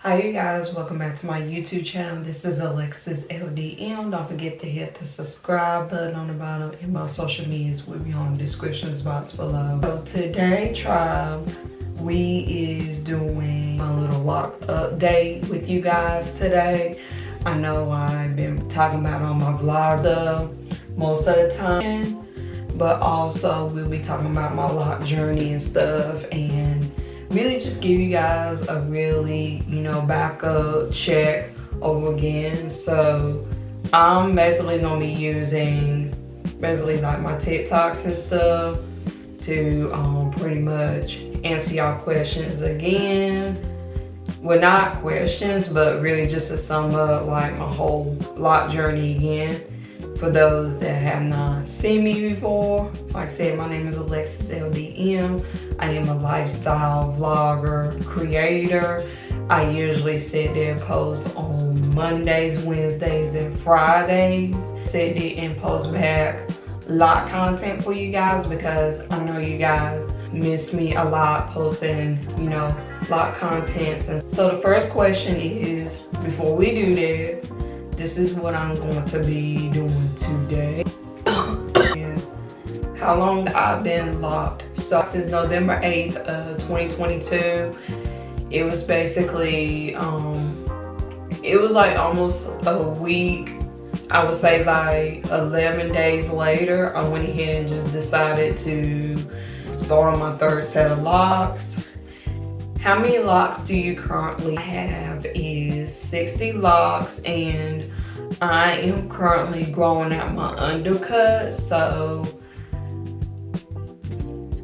Hi you guys, welcome back to my YouTube channel. This is Alyxisldm. Don't forget to hit the subscribe button on the bottom, and my social medias will be on the description box below. So today, tribe, we is doing a little Loc'd update with you guys today. I know I've been talking about it on my vlog most of the time, but also we'll be talking about my lock journey and stuff, and really just give you guys a really, backup check over again. So I'm basically gonna be using like my TikToks and stuff to pretty much answer y'all questions again. Well, not questions, but really just to sum up like my whole lock journey again. For those that have not seen me before, like I said, my name is Alyxisldm. I am a lifestyle vlogger, creator. I usually sit there and post on Mondays, Wednesdays, and Fridays. Sit there and post back lock content for you guys because I know you guys miss me a lot posting, lock content. So the first question is, before we do that, this is what I'm going to be doing today. Is how long I've been locked. So since November 8th of 2022, it was basically, it was like almost a week. I would say like 11 days later, I went ahead and just decided to start on my third set of locks. How many locks do you currently have? Is 60 locks, and I am currently growing out my undercut. So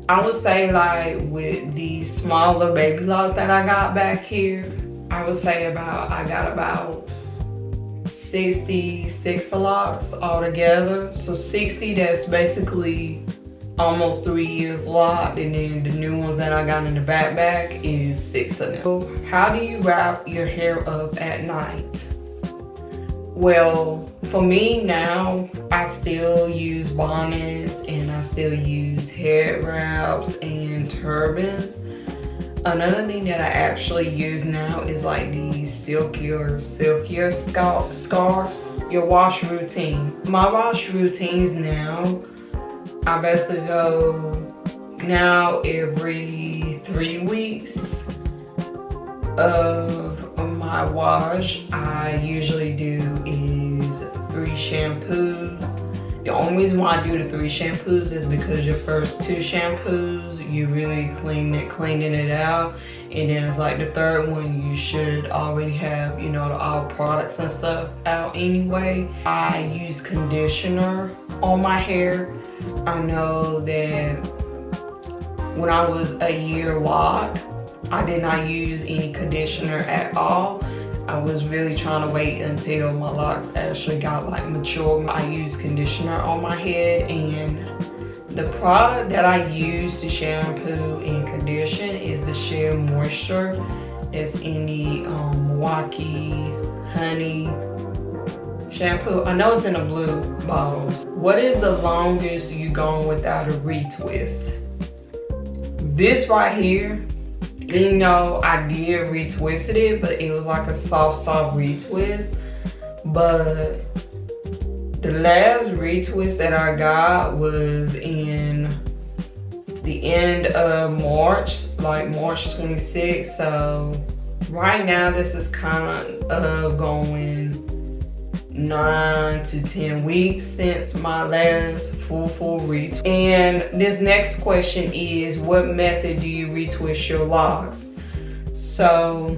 I would say like with the smaller baby locks that I got back here, I would say I got about 66 locks altogether. So 60, that's basically almost 3 years locked, and then the new ones that I got in the back is 6 of them. So how do you wrap your hair up at night? Well, for me now, I still use bonnets and I still use head wraps and turbans. Another thing that I actually use now is like these silkier scarves. Your wash routine. My wash routines now, I basically go now every 3 weeks of my wash. I usually do is 3 shampoos. The only reason why I do the 3 shampoos is because your first 2 shampoos, you really cleaning it out. And then it's like the third one, you should already have, the all products and stuff out anyway. I use conditioner on my hair. I know that when I was a year locked, I did not use any conditioner at all. I was really trying to wait until my locks actually got like mature. I use conditioner on my head, and the product that I use to shampoo and condition is the Sheer Moisture. It's in the Milwaukee Honey shampoo. I know it's in the blue bottles. What is the longest you gone without a retwist? This right here, I did retwisted it, but it was like a soft retwist. But the last retwist that I got was in the end of March, like March 26th. So right now this is kind of going 9 to 10 weeks since my last full retwist. And this next question is, what method do you retwist your locks? So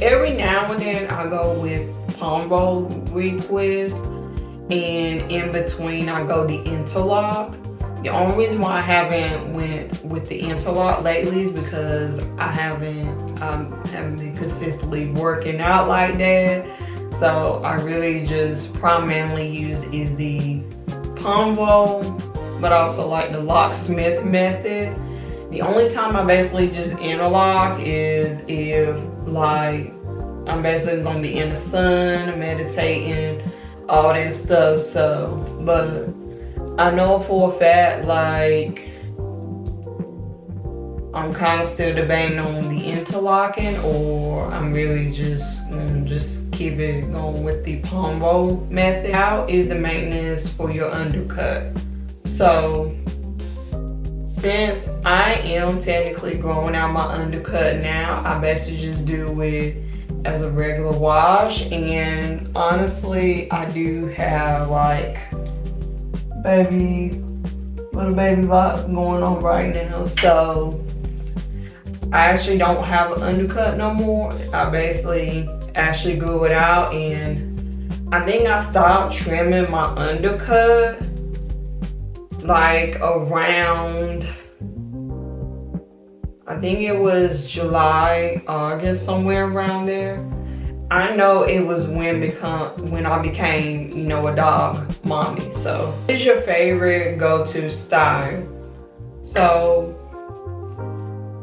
every now and then I go with palm roll retwist, and in between I go the interlock. The only reason why I haven't went with the interlock lately is because I haven't been consistently working out like that. So I really just primarily use is the palm roll, but also like the locksmith method. The only time I basically just interlock is if like I'm basically gonna be in the sun, meditating, all that stuff. So, but I know for a fact, like I'm kind of still debating on the interlocking, or I'm really just keep it going with the pombo method. How is the maintenance for your undercut? So since I am technically growing out my undercut now, I basically just do it as a regular wash. And honestly, I do have like little baby locks going on right now. So I actually don't have an undercut no more. I basically actually grew it out, and I think I stopped trimming my undercut like around, I think it was July, August, somewhere around there. I know it was when I became, you know, a dog mommy. So what is your favorite go-to style? So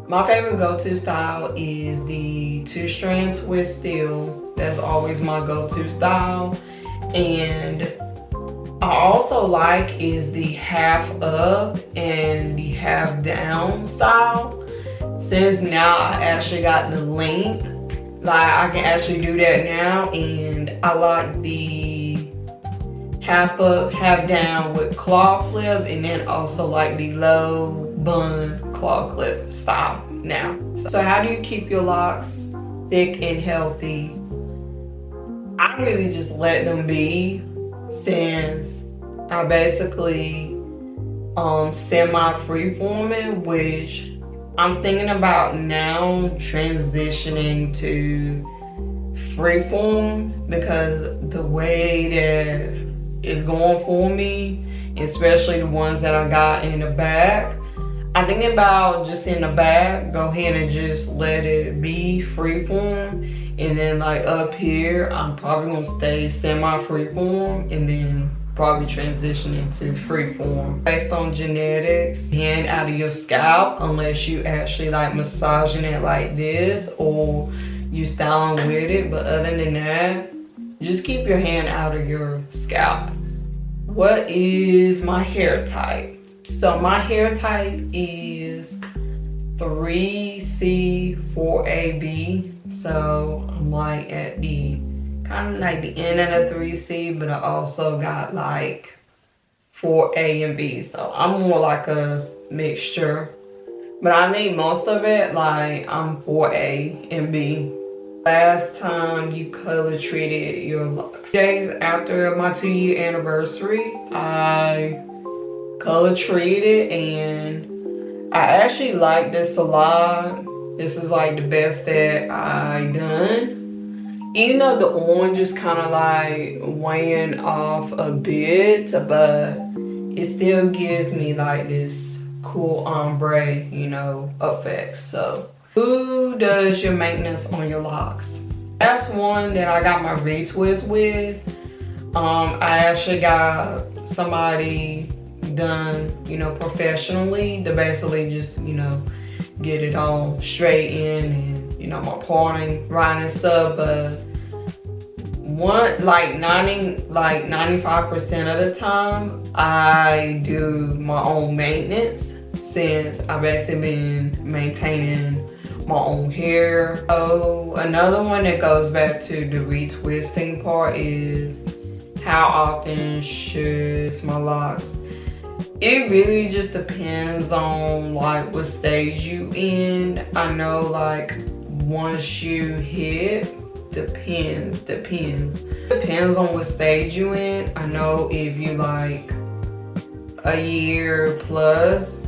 my favorite go-to style is the 2-strand twist steel. That's always my go-to style. And I also like is the half up and the half down style. Since now I actually got the length, like I can actually do that now, and I like the half up, half down with claw flip, and then also like the low bun claw clip style now. So how do you keep your locks thick and healthy? I really just let them be, since I basically semi-freeforming, which I'm thinking about now transitioning to freeform, because the way that it's going for me, especially the ones that I got in the back, I'm thinking about just in the back, go ahead and just let it be freeform. And then like up here, I'm probably gonna stay semi-freeform and then probably transition into freeform. Based on genetics, hand out of your scalp, unless you actually like massaging it like this or you styling with it. But other than that, just keep your hand out of your scalp. What is my hair type? So my hair type is 3C 4AB. So I'm like at the kind of like the end of the 3C, but I also got like 4A and B. So I'm more like a mixture. But I think most of it, like I'm 4A and B. Last time you color treated your locks. Days after my 2-year anniversary, I color treated, and I actually like this a lot. This is like the best that I done. Even though the orange is kind of like weighing off a bit, but it still gives me like this cool ombre, you know, effect. So who does your maintenance on your locks? That's one that I got my retwist with. I actually got somebody done, you know, professionally to basically just, you know, get it all straight in and, you know, my parting right and stuff. But one, like 95% of the time I do my own maintenance, since I've basically been maintaining my own hair. So another one that goes back to the retwisting part is how often should my locks? It really just depends on like what stage you in. I know like once you hit, depends on what stage you in. I know if you like a year plus,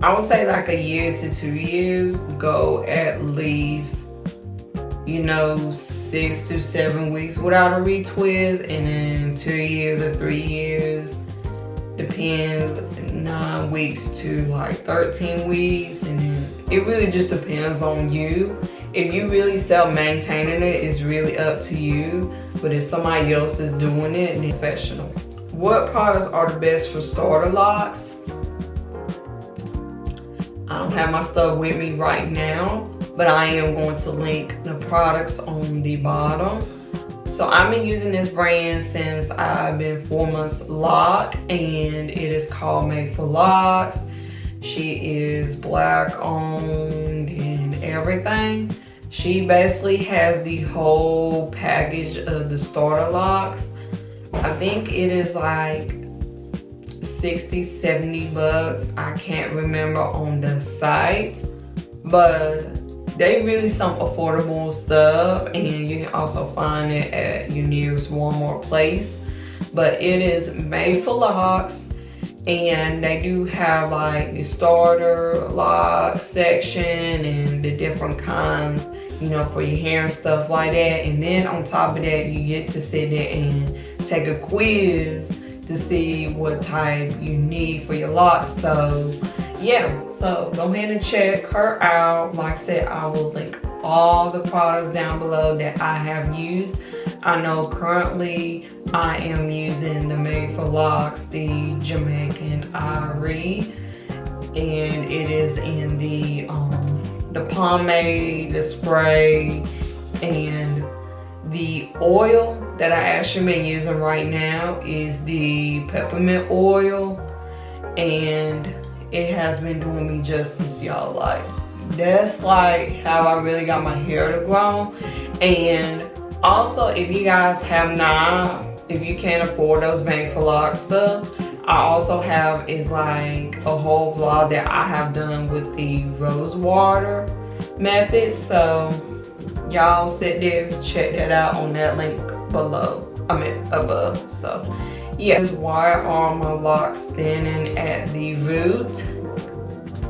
I would say like a year to 2 years, go at least, you know, 6 to 7 weeks without a retwist, and then 2 years or 3 years, depends, 9 weeks to like 13 weeks, and then it really just depends on you. If you really self-maintaining it, it's really up to you. But if somebody else is doing it, then professional. What products are the best for starter locks? I don't have my stuff with me right now, but I am going to link the products on the bottom. So I've been using this brand since I've been 4 months locked, and it is called Made for Locks. She is black owned and everything. She basically has the whole package of the starter locks. I think it is like 60-70 bucks. I can't remember on the site, but they really some affordable stuff, and you can also find it at your nearest Walmart place. But it is made for locks, and they do have like the starter lock section and the different kinds, you know, for your hair and stuff like that. And then on top of that, you get to sit there and take a quiz to see what type you need for your locks. So yeah, so go ahead and check her out. Like I said, I will link all the products down below that I have used. I know currently I am using the Made for Locks, the Jamaican Ivory, and it is in the pomade, the spray, and the oil that I actually been using right now is the peppermint oil, and it has been doing me justice, y'all. Like, that's like how I really got my hair to grow. And also, if you guys have not, if you can't afford those Made for Locks stuff, I also have is like a whole vlog that I have done with the rose water method. So y'all sit there, check that out on that link below, above. So yeah, why are my locks standing at the root?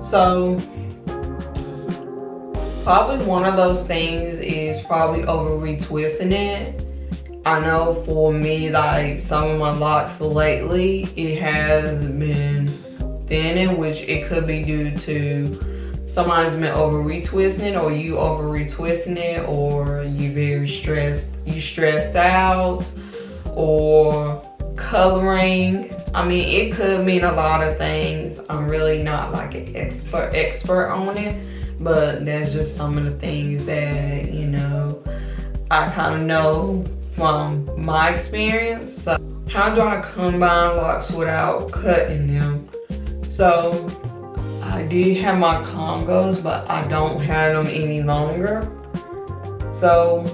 So probably one of those things is probably over retwisting it. I know for me, like some of my locks lately, it has been thinning, which it could be due to somebody's been over retwisting it, or you over retwisting it, or you very stressed out, or coloring. I mean, it could mean a lot of things. I'm really not like an expert on it, but that's just some of the things that, you know, I kind of know from my experience. So how do I combine locks without cutting them? So I did have my Congos, but I don't have them any longer. So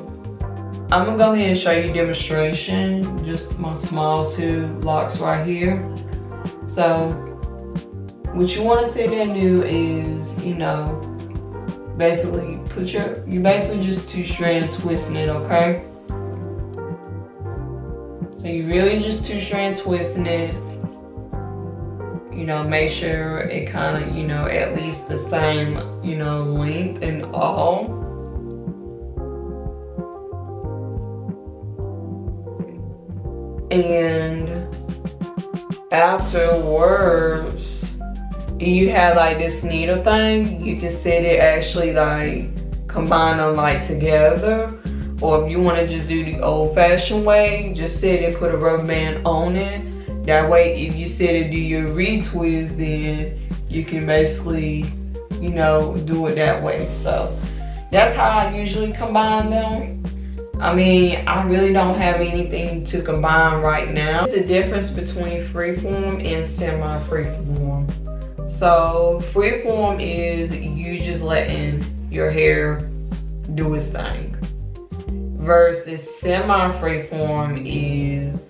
I'm gonna go ahead and show you a demonstration, just my small two locks right here. So what you wanna sit there and do is, you know, basically you basically just two-strand twisting it, okay? So you really just two-strand twisting it. You know, make sure it kind of, you know, at least the same, you know, length and all. And afterwards, you have like this needle thing. You can sit it actually like combine them like together. Or if you want to just do the old-fashioned way, just sit and put a rubber band on it. That way, if you sit and do your retwist, then you can basically, you know, do it that way. So that's how I usually combine them. I mean, I really don't have anything to combine right now. The difference between freeform and semi-freeform. So freeform is you just letting your hair do its thing. Versus semi-freeform is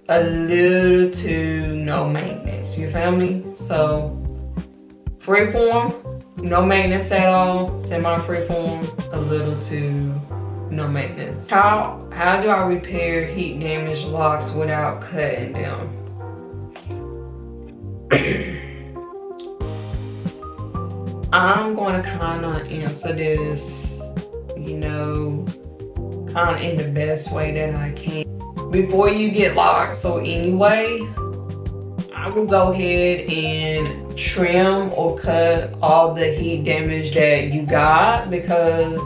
a little to no maintenance, you feel me? So freeform, no maintenance at all. Semi-freeform, a little to no maintenance. How do I repair heat damaged locks without cutting them? I'm going to kind of answer this, you know, kind of in the best way that I can. Before you get locks, so anyway, I will go ahead and trim or cut all the heat damage that you got, because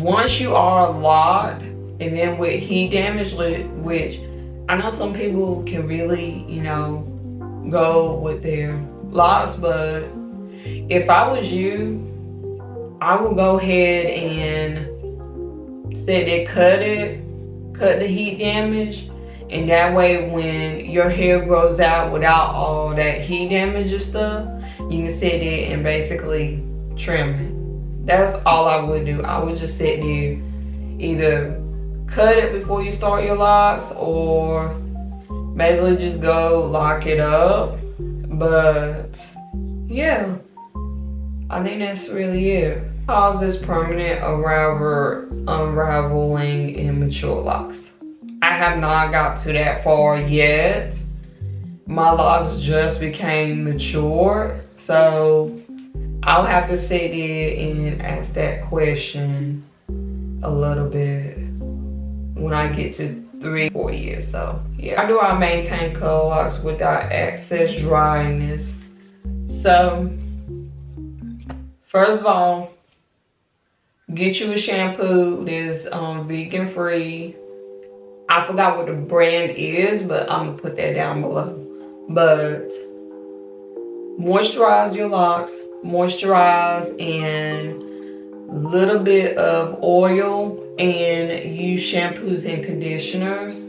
once you are locked, and then with heat damage, which I know some people can really, you know, go with their locks, but if I was you, I would go ahead and sit there, cut the heat damage, And that way when your hair grows out without all that heat damage and stuff, you can sit there and basically trim it. That's all I would do. I would just sit there, either cut it before you start your locks or basically just go lock it up. But yeah, I think that's really it. Causes permanent unraveling in mature locks. I have not got to that far yet. My locks just became mature, so I'll have to sit there and ask that question a little bit when I get to 3-4 years. So yeah, how do I maintain color locks without excess dryness? So first of all, get you a shampoo that's vegan free. I forgot what the brand is, but I'm gonna put that down below. But moisturize your locks, moisturize and a little bit of oil, and use shampoos and conditioners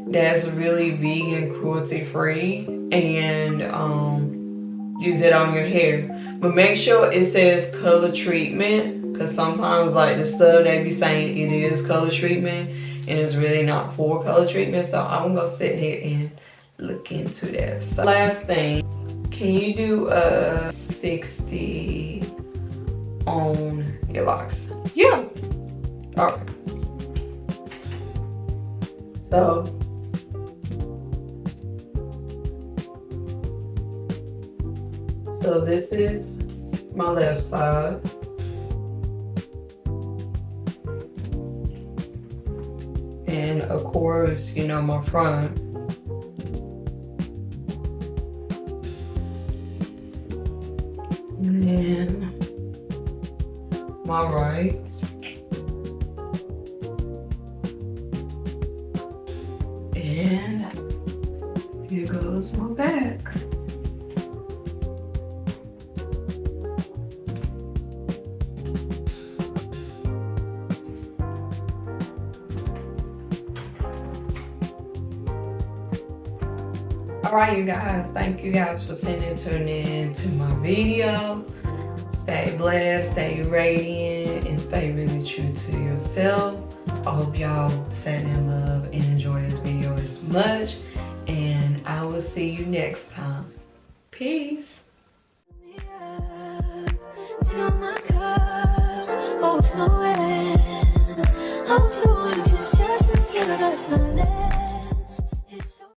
that's really vegan, cruelty free, and use it on your hair. But make sure it says color treatment, because sometimes like the stuff they be saying it is color treatment and it's really not for color treatment. So I'm gonna go sit here and look into that. So last thing, can you do a 60 on your locks? Yeah. All right. So this is my left side. And of course, you know, my front. And then my right. And here goes my back. Alright you guys, thank you guys for tuning in to my video. Stay blessed, stay radiant, and stay really true to yourself. I hope y'all sat in love and enjoyed this video as much. And I will see you next time. Peace. I'm so anxious just to feel the sunlight.